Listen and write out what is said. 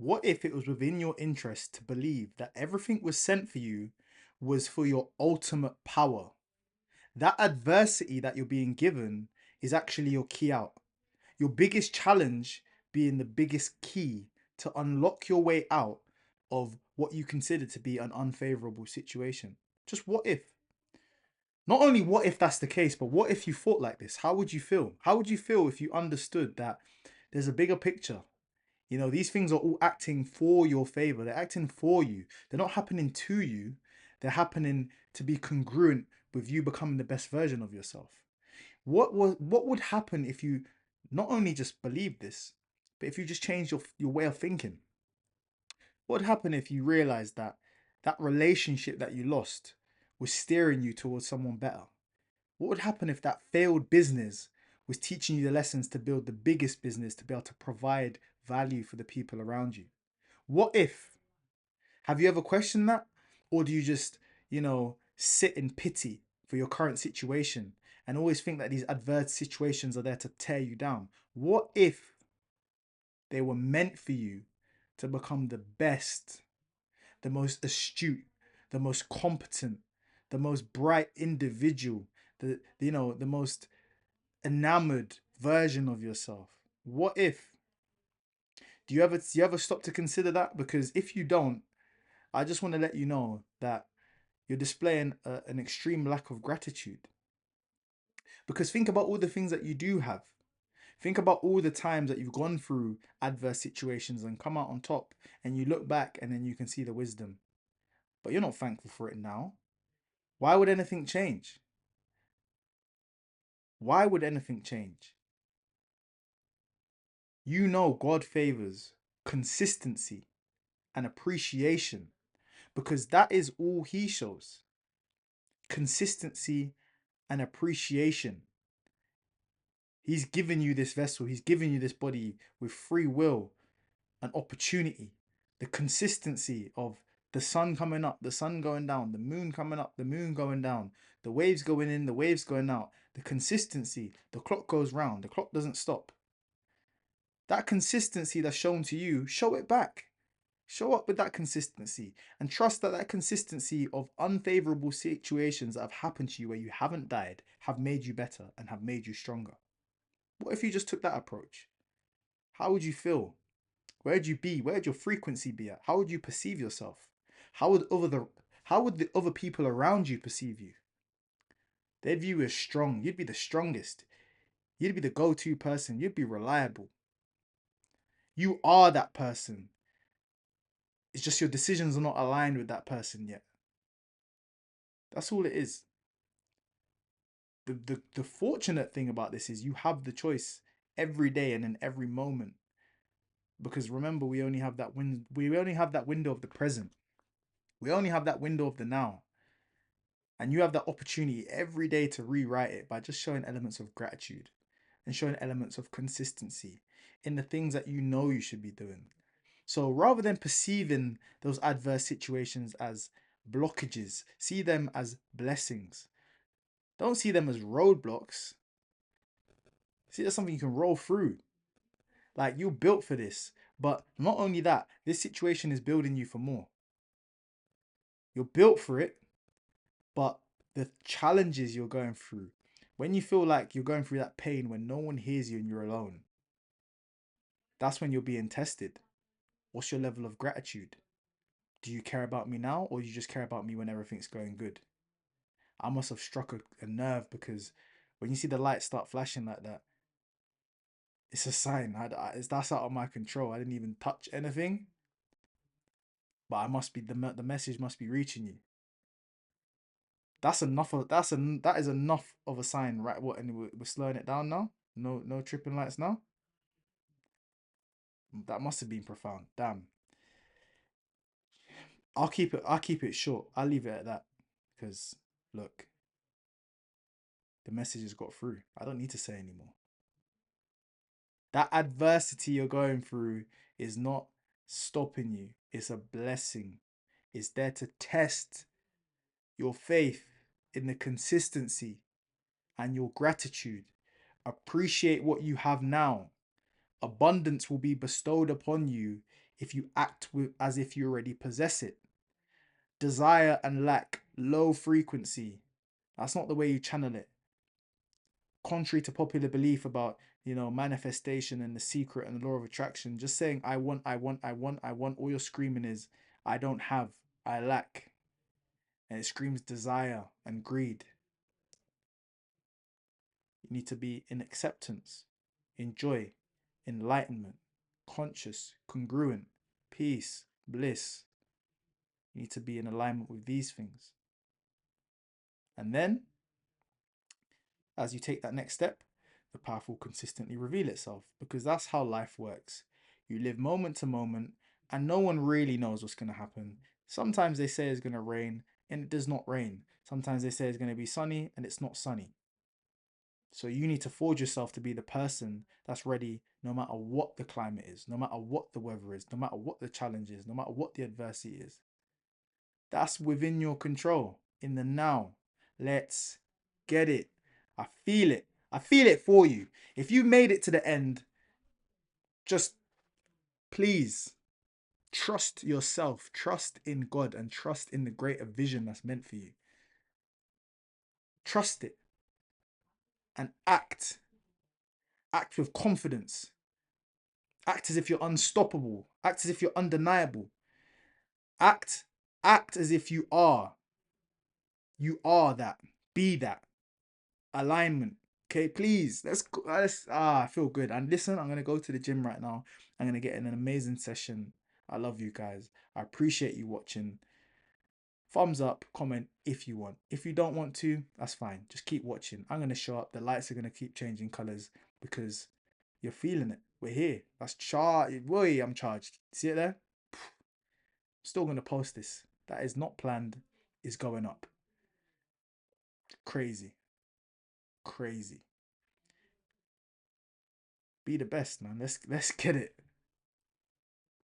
What if it was within your interest to believe that everything was sent for you was for your ultimate power? That adversity that you're being given is actually your key out. Your biggest challenge being the biggest key to unlock your way out of what you consider to be an unfavorable situation. Just what if? Not only what if that's the case, but what if you thought like this? How would you feel? How would you feel if you understood that there's a bigger picture? You know, these things are all acting for your favor. They're acting for you. They're not happening to you. They're happening to be congruent with you becoming the best version of yourself. What would happen if you not only just believed this, but if you just changed your way of thinking? What would happen if you realized that that relationship that you lost was steering you towards someone better? What would happen if that failed business was teaching you the lessons to build the biggest business to be able to provide value for the people around you? What if? Have you ever questioned that? Or do you just, sit in pity for your current situation and always think that these adverse situations are there to tear you down? What if they were meant for you to become the best, the most astute, the most competent, the most bright individual, the most enamored version of yourself? What if? Do you ever stop to consider that? Because if you don't, I just want to let you know that you're displaying an extreme lack of gratitude. Because think about all the things that you do have. Think about all the times that you've gone through adverse situations and come out on top, and you look back and then you can see the wisdom. But you're not thankful for it now. Why would anything change? Why would anything change? You know God favors consistency and appreciation because that is all He shows. Consistency and appreciation. He's given you this vessel, He's given you this body with free will and opportunity. The consistency of the sun coming up, the sun going down, the moon coming up, the moon going down, the waves going in, the waves going out. The consistency, the clock goes round, the clock doesn't stop. That consistency that's shown to you, show it back. Show up with that consistency and trust that that consistency of unfavorable situations that have happened to you where you haven't died have made you better and have made you stronger. What if you just took that approach? How would you feel? Where'd you be? Where'd your frequency be at? How would you perceive yourself? How would the other people around you perceive you? They'd view you as strong. You'd be the strongest. You'd be the go-to person. You'd be reliable. You are that person. It's just your decisions are not aligned with that person yet. That's all it is. The fortunate thing about this is you have the choice every day and in every moment. Because remember, we only have that window of the present. We only have that window of the now. And you have that opportunity every day to rewrite it by just showing elements of gratitude and showing elements of consistency in the things that you know you should be doing. So rather than perceiving those adverse situations as blockages, see them as blessings. Don't see them as roadblocks. See, that's something you can roll through. Like, you're built for this. But not only that, this situation is building you for more. You're built for it, but the challenges you're going through, when you feel like you're going through that pain when no one hears you and you're alone, that's when you're being tested. What's your level of gratitude? Do you care about me now, or do you just care about me when everything's going good? I must have struck a nerve because when you see the lights start flashing like that, it's a sign. That's out of my control. I didn't even touch anything, but I must be the message must be reaching you. That is enough of a sign, right? What, and we're slowing it down now. No tripping lights now. That must have been profound. Damn. I'll keep it short. I'll leave it at that because look, the message has got through. I don't need to say anymore. That adversity you're going through is not stopping you. It's a blessing. It's there to test your faith in the consistency and your gratitude. Appreciate what you have now. Abundance will be bestowed upon you if you act as if you already possess it. Desire and lack, low frequency. That's not the way you channel it. Contrary to popular belief about, manifestation and the secret and the law of attraction, just saying I want, I want, I want, I want, all you're screaming is I don't have, I lack. And it screams desire and greed. You need to be in acceptance, in joy, enlightenment, conscious, congruent, peace, bliss. You need to be in alignment with these things. And then, as you take that next step, the path will consistently reveal itself, because that's how life works. You live moment to moment, and no one really knows what's going to happen. Sometimes they say it's going to rain, and it does not rain. Sometimes they say it's going to be sunny, and it's not sunny. So you need to forge yourself to be the person that's ready no matter what the climate is, no matter what the weather is, no matter what the challenge is, no matter what the adversity is. That's within your control in the now. Let's get it. I feel it. I feel it for you. If you made it to the end, just please trust yourself, trust in God, and trust in the greater vision that's meant for you. Trust it and act. Act with confidence. Act as if you're unstoppable. Act as if you're undeniable. Act as if you are. You are that. Be that. Alignment. Okay, please. I feel good. And listen, I'm gonna go to the gym right now. I'm gonna get in an amazing session. I love you guys. I appreciate you watching. Thumbs up, comment if you want. If you don't want to, that's fine. Just keep watching. I'm gonna show up. The lights are gonna keep changing colors because you're feeling it. We're here. That's charged. Boy, I'm charged. See it there? Still gonna post this. That is not planned. Is going up. Crazy. Crazy. Be the best, man. Let's get it.